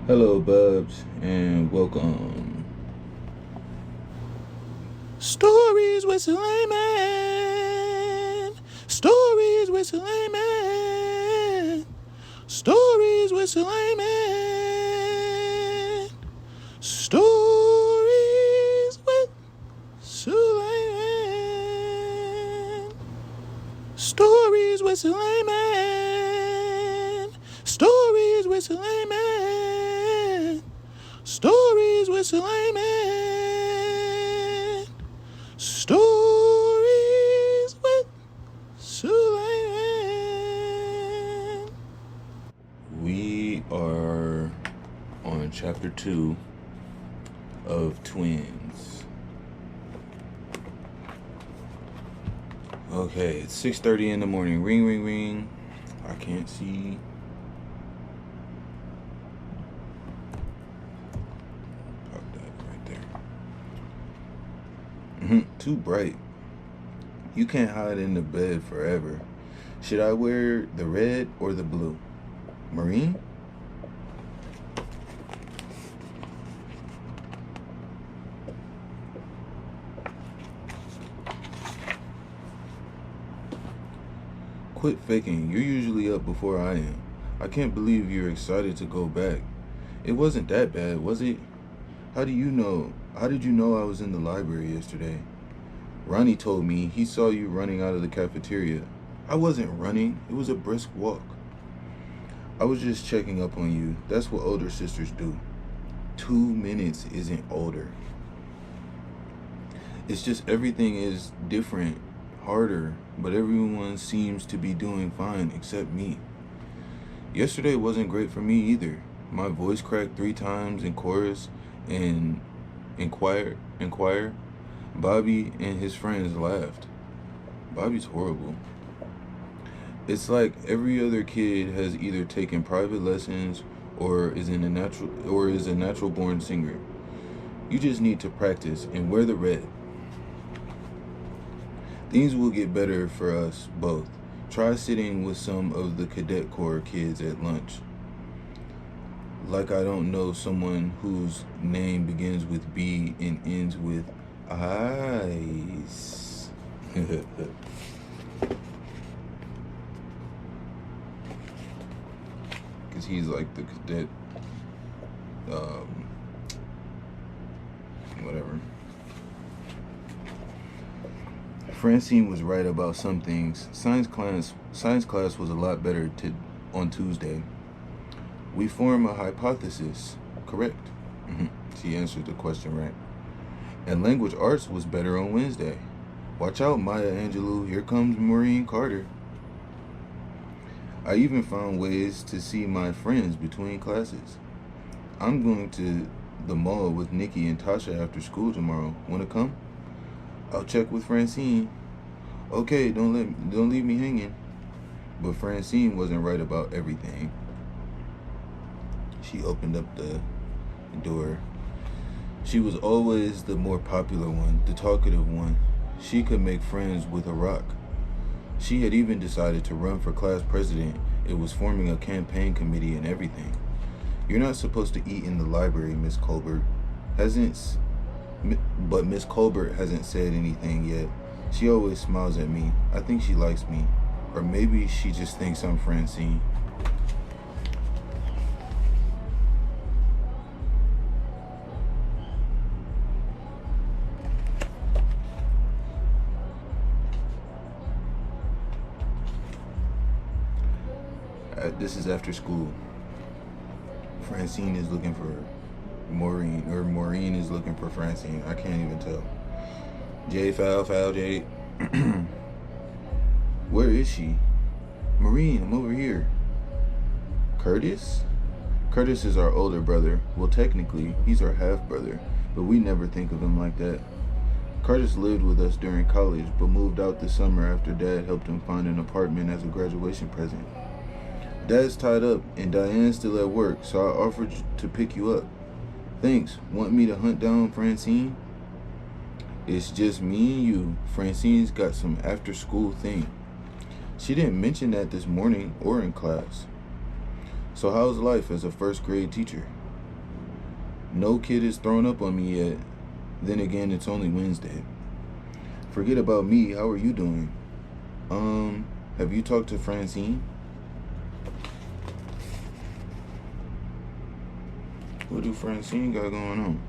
Hello, Bubs, and welcome. Stories with Sulaiman. Stories with Sulaiman. Stories with Sulaiman. Stories with Sulaiman. Stories with Sulaiman. Stories with Sulaiman. Stories with Sulaiman. Stories with Sulaiman. We are on chapter 2 of Twins. Okay, it's 6:30 in the morning. Ring, ring, ring. I can't see. Pop that right there. Too bright. You can't hide in the bed forever. Should I wear the red or the blue? Marine? Quit faking. You're usually up before I am. I can't believe you're excited to go back. It wasn't that bad, was it? How do you know? How did you know I was in the library yesterday? Ronnie told me he saw you running out of the cafeteria. I wasn't running. It was a brisk walk. I was just checking up on you. That's what older sisters do. 2 minutes isn't older. It's just everything is different, harder, but everyone seems to be doing fine except me. Yesterday wasn't great for me either. My voice cracked 3 times in chorus and in choir. Bobby and his friends laughed. Bobby's horrible. It's like every other kid has either taken private lessons or is a natural born singer. You just need to practice and wear the red. Things will get better for us both. Try sitting with some of the cadet corps kids at lunch. Like I don't know someone whose name begins with B and ends with eyes. Because he's like the cadet, whatever. Francine was right about some things. Science class was a lot better on Tuesday. We form a hypothesis. Correct. She answered the question right. And language arts was better on Wednesday. Watch out, Maya Angelou. Here comes Maureen Carter. I even found ways to see my friends between classes. I'm going to the mall with Nikki and Tasha after school tomorrow. Want to come? I'll check with Francine. Okay, don't leave me hanging. But Francine wasn't right about everything. She opened up the door. She was always the more popular one, the talkative one. She could make friends with a rock. She had even decided to run for class president. It was forming a campaign committee and everything. You're not supposed to eat in the library, Miss Colbert. But Miss Colbert hasn't said anything yet. She always smiles at me. I think she likes me. Or maybe she just thinks I'm Francine. This is after school. Francine is looking for Maureen, or Maureen is looking for Francine. I can't even tell. J, foul, J. Where is she? Maureen, I'm over here. Curtis? Curtis is our older brother. Well, technically, he's our half-brother, but we never think of him like that. Curtis lived with us during college, but moved out this summer after Dad helped him find an apartment as a graduation present. Dad's tied up, and Diane's still at work, so I offered to pick you up. Thanks. Want me to hunt down Francine? It's just me and you. Francine's got some after-school thing. She didn't mention that this morning or in class. So how's life as a first grade teacher? No kid has thrown up on me yet. Then again, it's only Wednesday. Forget about me. How are you doing? Have you talked to Francine? What do Francine got going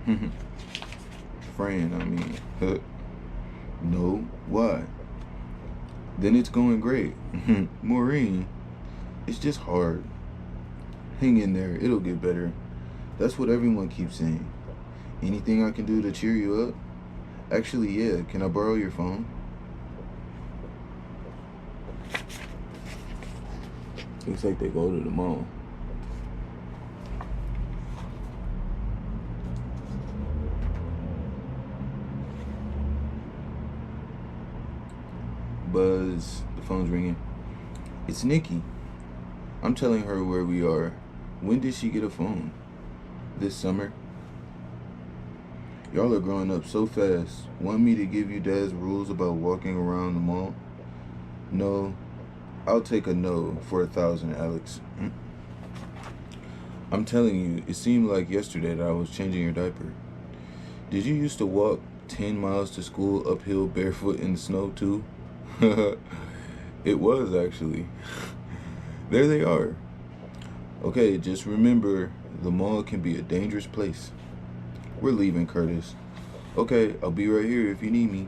on? Fran, I mean. No. Why? Then it's going great. Maureen, it's just hard. Hang in there. It'll get better. That's what everyone keeps saying. Anything I can do to cheer you up? Actually, yeah. Can I borrow your phone? Looks like they go to the mall. Buzz, the phone's ringing. It's Nikki. I'm telling her where we are. When did she get a phone? This summer? Y'all are growing up so fast. Want me to give you Dad's rules about walking around the mall? No. I'll take a no for 1,000, Alex. I'm telling you, it seemed like yesterday that I was changing your diaper. Did you used to walk 10 miles to school uphill barefoot in the snow too? It was actually. There they are. Okay, just remember, the mall can be a dangerous place. We're leaving, Curtis. Okay, I'll be right here if you need me.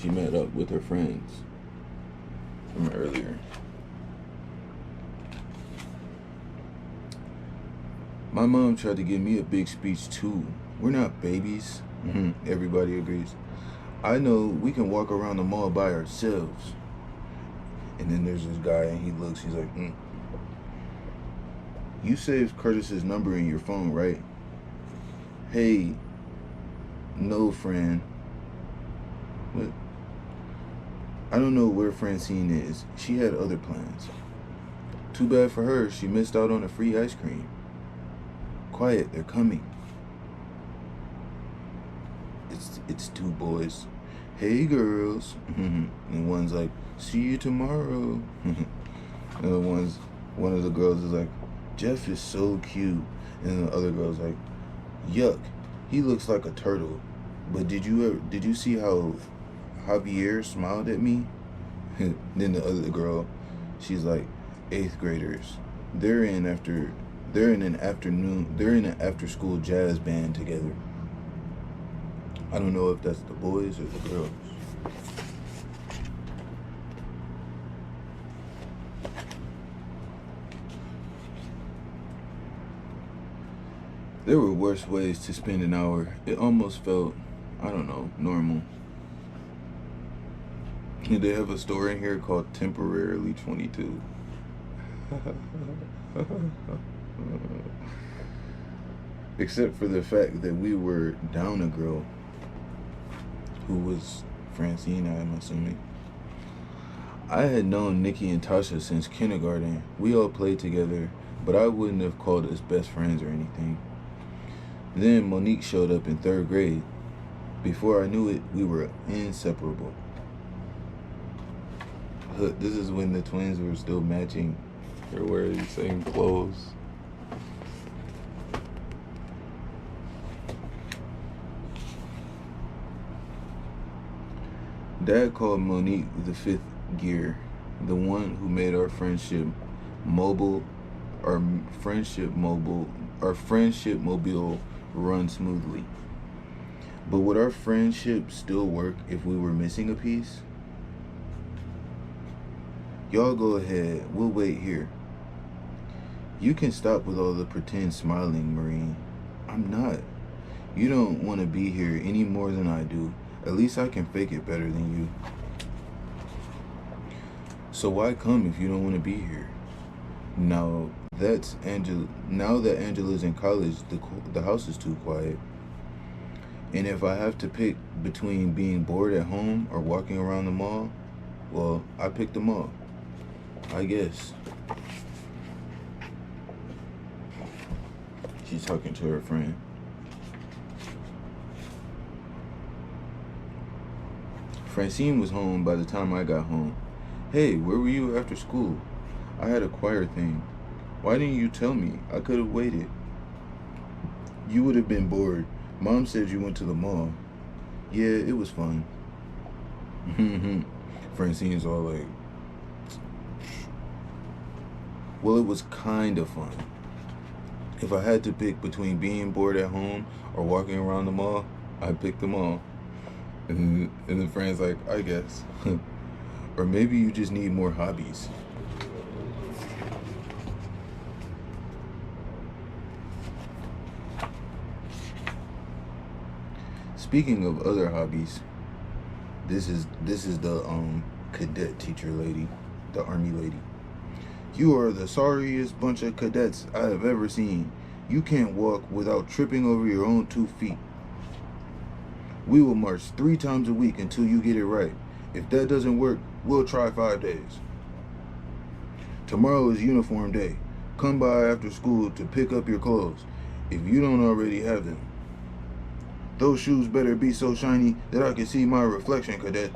She met up with her friends from earlier. My mom tried to give me a big speech too. We're not babies. Everybody agrees. I know we can walk around the mall by ourselves. And then there's this guy and he looks, he's like, You saved Curtis's number in your phone, right? Hey, no, Fran. What? I don't know where Francine is. She had other plans. Too bad for her, she missed out on a free ice cream. Quiet, they're coming. It's two boys. Hey, girls. And one's like, see you tomorrow. And one of the girls is like, Jeff is so cute. And the other girl's like, yuck, he looks like a turtle. But did you see how Javier smiled at me? Then the other girl, she's like, 8th graders. They're in an after school jazz band together. I don't know if that's the boys or the girls. There were worse ways to spend an hour. It almost felt, I don't know, normal. They have a store in here called Temporarily 22. Except for the fact that we were down a girl who was Francine, I'm assuming. I had known Nikki and Tasha since kindergarten. We all played together, but I wouldn't have called us best friends or anything. Then Monique showed up in 3rd grade. Before I knew it, we were inseparable. This is when the twins were still matching. They're wearing the same clothes. Dad called Monique the 5th gear, the one who made our friendship mobile run smoothly. But would our friendship still work if we were missing a piece? Y'all go ahead, we'll wait here. You can stop with all the pretend smiling, Maureen. I'm not. You don't want to be here any more than I do. At least I can fake it better than you. So why come if you don't want to be here? Now that Angela's in college, the house is too quiet. And if I have to pick between being bored at home or walking around the mall, well, I pick the mall, I guess. She's talking to her friend. Francine was home by the time I got home. Hey, where were you after school? I had a choir thing. Why didn't you tell me? I could have waited. You would have been bored. Mom said you went to the mall. Yeah, it was fun. Francine's all like, well, it was kind of fun. If I had to pick between being bored at home or walking around the mall, I'd pick the mall. And then Fran's like, I guess. Or maybe you just need more hobbies. Speaking of other hobbies, this is the cadet teacher lady, the army lady. You are the sorriest bunch of cadets I have ever seen. You can't walk without tripping over your own 2 feet. We will march 3 times a week until you get it right. If that doesn't work, we'll try 5 days. Tomorrow is uniform day. Come by after school to pick up your clothes, if you don't already have them. Those shoes better be so shiny that I can see my reflection, cadet.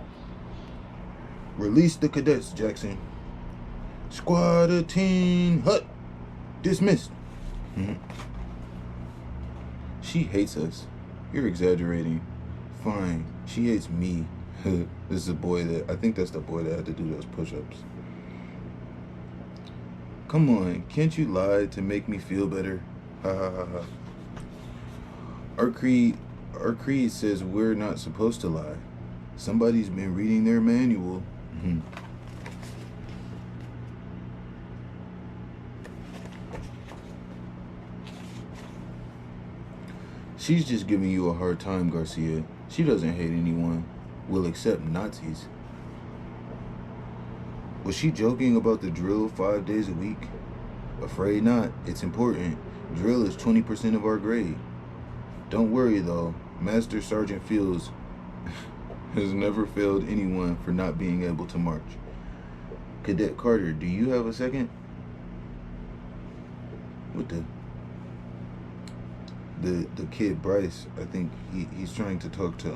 Release the cadets, Jackson. Squad teen hut. Dismissed. She hates us. You're exaggerating. Fine. She hates me. This is a boy I think that's the boy that had to do those push-ups. Come on, can't you lie to make me feel better? Ha ha ha ha. Our creed says we're not supposed to lie. Somebody's been reading their manual. She's just giving you a hard time, Garcia. She doesn't hate anyone. Will accept Nazis. Was she joking about the drill 5 days a week? Afraid not. It's important. Drill is 20% of our grade. Don't worry though. Master Sergeant Fields has never failed anyone for not being able to march. Cadet Carter, do you have a second? What the kid Bryce, I think he's trying to talk to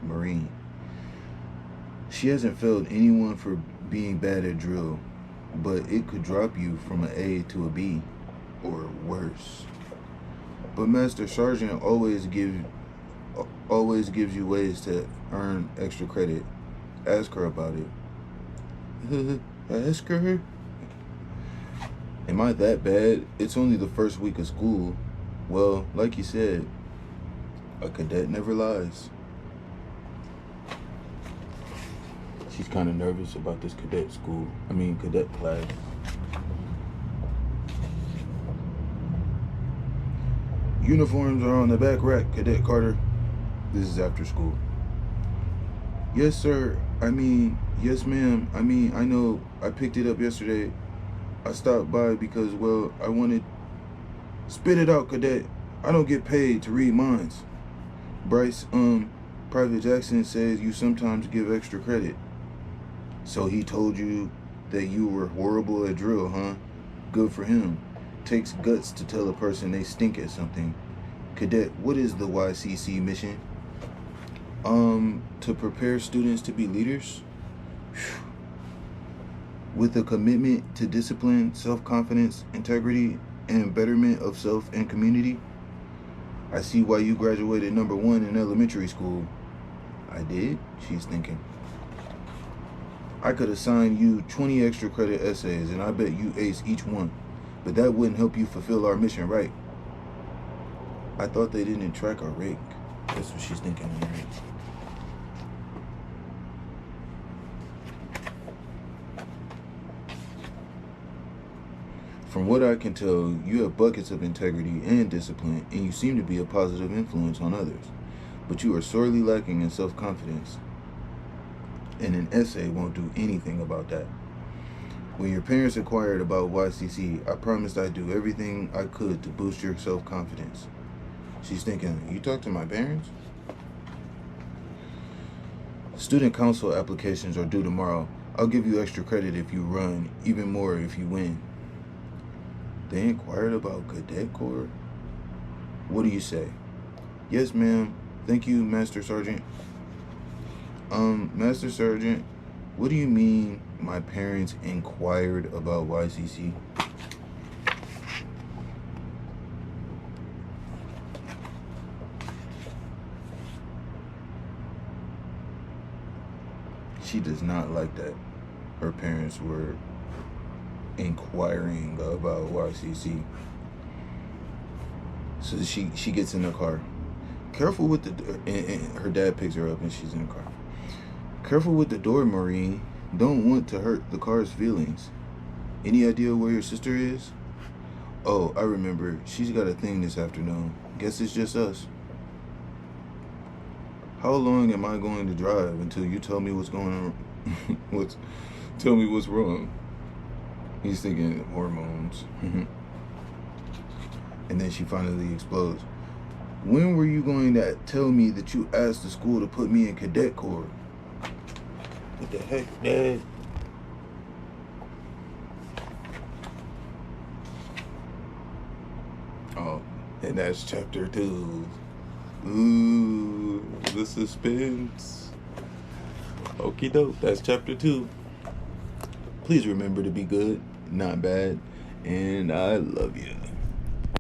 Marine. She hasn't failed anyone for being bad at drill, but it could drop you from an A to a B or worse. But Master Sergeant always gives you ways to earn extra credit. Ask her about it. Ask her? Am I that bad? It's only the first week of school. Well, like you said, a cadet never lies. She's kind of nervous about this cadet class. Uniforms are on the back rack, Cadet Carter. This is after school. Yes, sir. Yes, ma'am. I know I picked it up yesterday. I stopped by because, well, I wanted... Spit it out, cadet. I don't get paid to read minds. Bryce, Private Jackson says you sometimes give extra credit. So he told you that you were horrible at drill, huh? Good for him. Takes guts to tell a person they stink at something. Cadet, what is the YCC mission? To prepare students to be leaders. With a commitment to discipline, self-confidence, integrity, and betterment of self and community. I see why you graduated #1 in elementary school. I did? She's thinking. I could assign you 20 extra credit essays and I bet you ace each one. But that wouldn't help you fulfill our mission, right? I thought they didn't track our rank. That's what she's thinking, right? From what I can tell, you have buckets of integrity and discipline, and you seem to be a positive influence on others. But you are sorely lacking in self-confidence. And an essay won't do anything about that. When your parents inquired about YCC, I promised I'd do everything I could to boost your self-confidence. She's thinking, you talked to my parents? Student council applications are due tomorrow. I'll give you extra credit if you run, even more if you win. They inquired about Cadet Corps? What do you say? Yes, ma'am. Thank you, Master Sergeant. Master Sergeant, what do you mean my parents inquired about YCC? she does not like that her parents were inquiring about YCC. So she gets in the car. Careful with the, and her dad picks her up and she's in the car. Careful with the door, Maureen. Don't want to hurt the car's feelings. Any idea where your sister is? Oh, I remember. She's got a thing this afternoon. Guess it's just us. How long am I going to drive until you tell me what's going on? Tell me what's wrong. He's thinking hormones. And then she finally explodes. When were you going to tell me that you asked the school to put me in cadet corps? What the heck, Dad? Oh, and that's chapter 2. Ooh, the suspense. Okie doke, that's chapter 2. Please remember to be good, not bad, and I love you.